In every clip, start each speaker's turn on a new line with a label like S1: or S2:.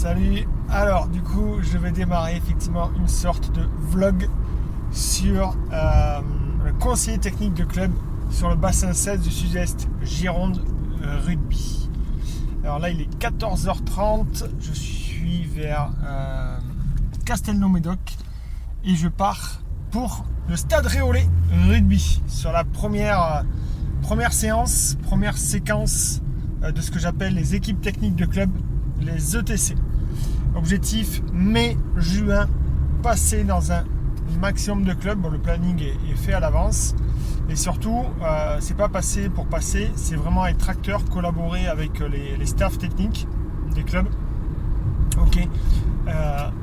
S1: Salut. Alors du coup je vais démarrer effectivement une sorte de vlog sur le conseiller technique de club sur le bassin 16 du sud-est Gironde rugby. Alors là il est 14h30, je suis vers Castelnau-Médoc et je pars pour le stade Réolais rugby sur la première séance, première séquence de ce que j'appelle les équipes techniques de club, les ETC. Objectif mai-juin, passer dans un maximum de clubs. Bon, le planning est fait à l'avance et surtout c'est pas passer pour passer, c'est vraiment être acteur, collaborer avec les staffs techniques des clubs, ok,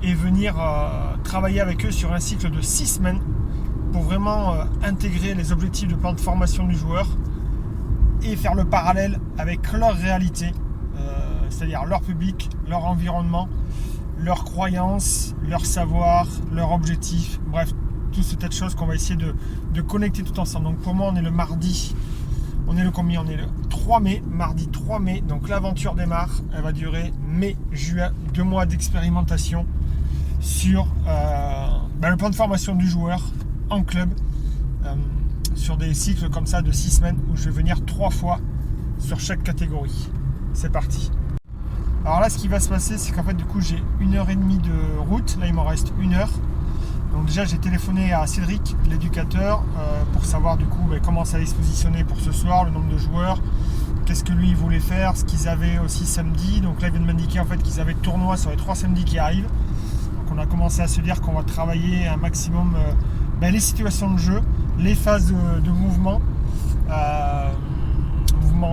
S1: et venir travailler avec eux sur un cycle de 6 semaines pour vraiment intégrer les objectifs de plan de formation du joueur et faire le parallèle avec leur réalité, c'est-à-dire leur public, leur environnement, leurs croyances, leur savoir, leurs objectifs, bref, tout ce tas de choses qu'on va essayer de connecter tout ensemble. Donc pour moi, on est le mardi, on est le combien? On est le 3 mai, mardi 3 mai, donc l'aventure démarre, elle va durer mai-juin, 2 mois d'expérimentation sur le plan de formation du joueur en club, sur des cycles comme ça de 6 semaines où je vais venir 3 fois sur chaque catégorie. C'est parti. Alors là, ce qui va se passer, c'est qu'en fait, du coup, j'ai 1h30 de route. Là, il m'en reste 1 heure. Donc déjà, j'ai téléphoné à Cédric, l'éducateur, pour savoir du coup comment ça allait se positionner pour ce soir, le nombre de joueurs, qu'est-ce que lui il voulait faire, ce qu'ils avaient aussi samedi. Donc là, il vient de m'indiquer en fait qu'ils avaient tournoi sur les 3 samedis qui arrivent. Donc on a commencé à se dire qu'on va travailler un maximum les situations de jeu, les phases de mouvement,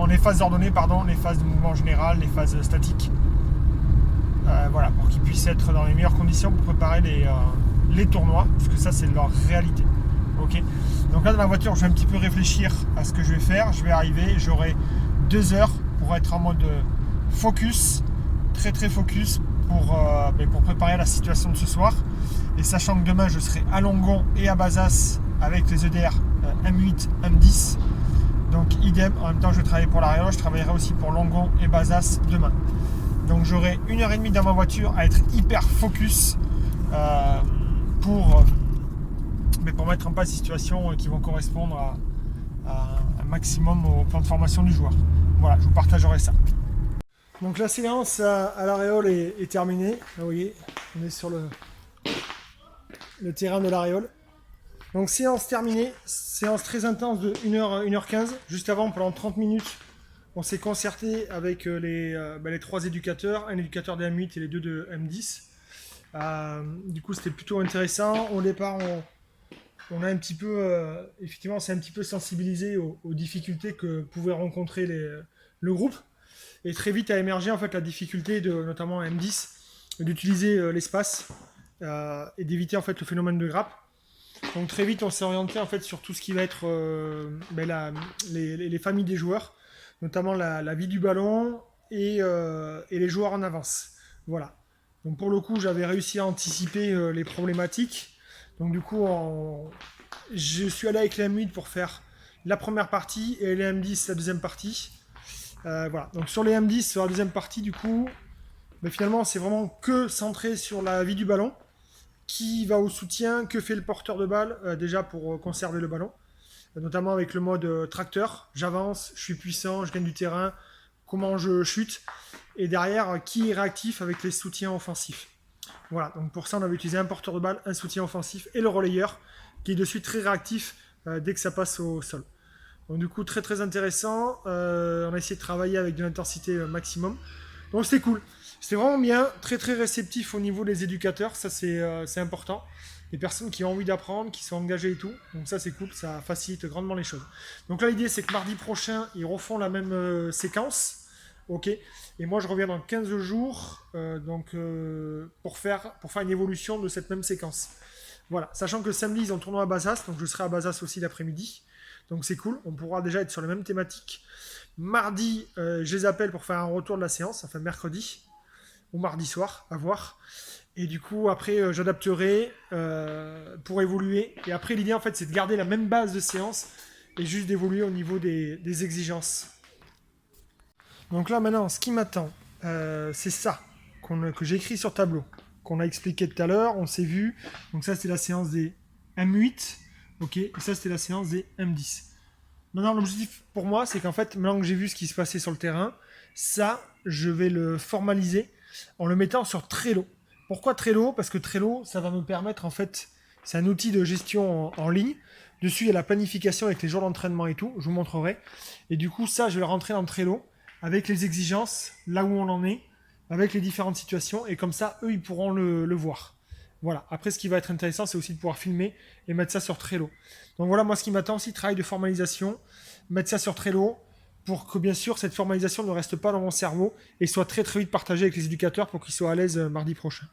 S1: les phases ordonnées, les phases de mouvement général, les phases statiques. Voilà, pour qu'ils puissent être dans les meilleures conditions pour préparer les tournois, parce que ça c'est leur réalité. Ok. Donc là dans la voiture, je vais un petit peu réfléchir à ce que je vais faire. Je vais arriver, j'aurai 2 heures pour être en mode focus, très focus pour préparer la situation de ce soir. Et sachant que demain je serai à Longon et à Bazas avec les EDR M8, M10. Donc idem, en même temps je vais travailler pour l'Aréole, je travaillerai aussi pour Longon et Bazas demain. Donc j'aurai 1h30 dans ma voiture à être hyper focus pour mettre en place des situations qui vont correspondre à un maximum au plan de formation du joueur. Voilà, je vous partagerai ça. Donc la séance à l'Aréole est terminée. Vous voyez, on est sur le terrain de l'Aréole. Donc séance terminée, séance très intense de 1h, 1h15. Juste avant, pendant 30 minutes, on s'est concerté avec les 3 éducateurs, un éducateur de M8 et les 2 de M10. Du coup, c'était plutôt intéressant. Au départ, on a un petit peu, effectivement, c'est un petit peu sensibilisé aux difficultés que pouvait rencontrer le groupe. Et très vite a émergé en fait la difficulté notamment M10, d'utiliser l'espace et d'éviter en fait le phénomène de grappe. Donc très vite, on s'est orienté en fait sur tout ce qui va être les familles des joueurs, notamment la vie du ballon et les joueurs en avance. Voilà. Donc pour le coup, j'avais réussi à anticiper les problématiques. Donc du coup, je suis allé avec les M8 pour faire la première partie et les M10 la deuxième partie. Voilà. Donc sur les M10, sur la deuxième partie, du coup, finalement, c'est vraiment que centré sur la vie du ballon. Qui va au soutien, que fait le porteur de balle déjà pour conserver le ballon, notamment avec le mode tracteur, j'avance, je suis puissant, je gagne du terrain, comment je chute, et derrière qui est réactif avec les soutiens offensifs. Voilà, donc pour ça on avait utilisé un porteur de balle, un soutien offensif et le relayeur qui est de suite très réactif dès que ça passe au sol. Donc du coup très intéressant, on a essayé de travailler avec de l'intensité maximum, donc c'était cool. C'était vraiment bien, très réceptif au niveau des éducateurs, ça c'est important. Des personnes qui ont envie d'apprendre, qui sont engagées et tout, donc ça c'est cool, ça facilite grandement les choses. Donc là l'idée c'est que mardi prochain, ils refont la même séquence, ok. Et moi je reviens dans 15 jours pour faire une évolution de cette même séquence. Voilà, sachant que samedi ils ont le tournoi à Bazas, donc je serai à Bazas aussi l'après-midi, donc c'est cool, on pourra déjà être sur les mêmes thématiques. Mardi, je les appelle pour faire un retour de la séance, enfin mercredi, ou mardi soir, à voir. Et du coup, après, j'adapterai pour évoluer. Et après, l'idée, en fait, c'est de garder la même base de séance et juste d'évoluer au niveau des exigences. Donc là, maintenant, ce qui m'attend, c'est ça. que j'ai écrit sur tableau, qu'on a expliqué tout à l'heure, on s'est vu. Donc ça, c'était la séance des M8, ok, et ça, c'était la séance des M10. Maintenant, l'objectif pour moi, c'est qu'en fait, maintenant que j'ai vu ce qui se passait sur le terrain, ça, je vais le formaliser en le mettant sur Trello. Pourquoi Trello? Parce que Trello, ça va me permettre, en fait, c'est un outil de gestion en ligne. Dessus, il y a la planification avec les jours d'entraînement et tout, je vous montrerai. Et du coup, ça, je vais le rentrer dans Trello avec les exigences, là où on en est, avec les différentes situations, et comme ça, eux, ils pourront le voir. Voilà. Après, ce qui va être intéressant, c'est aussi de pouvoir filmer et mettre ça sur Trello. Donc voilà, moi, ce qui m'attend aussi, travail de formalisation, mettre ça sur Trello, pour que, bien sûr, cette formalisation ne reste pas dans mon cerveau et soit très très vite partagée avec les éducateurs pour qu'ils soient à l'aise mardi prochain.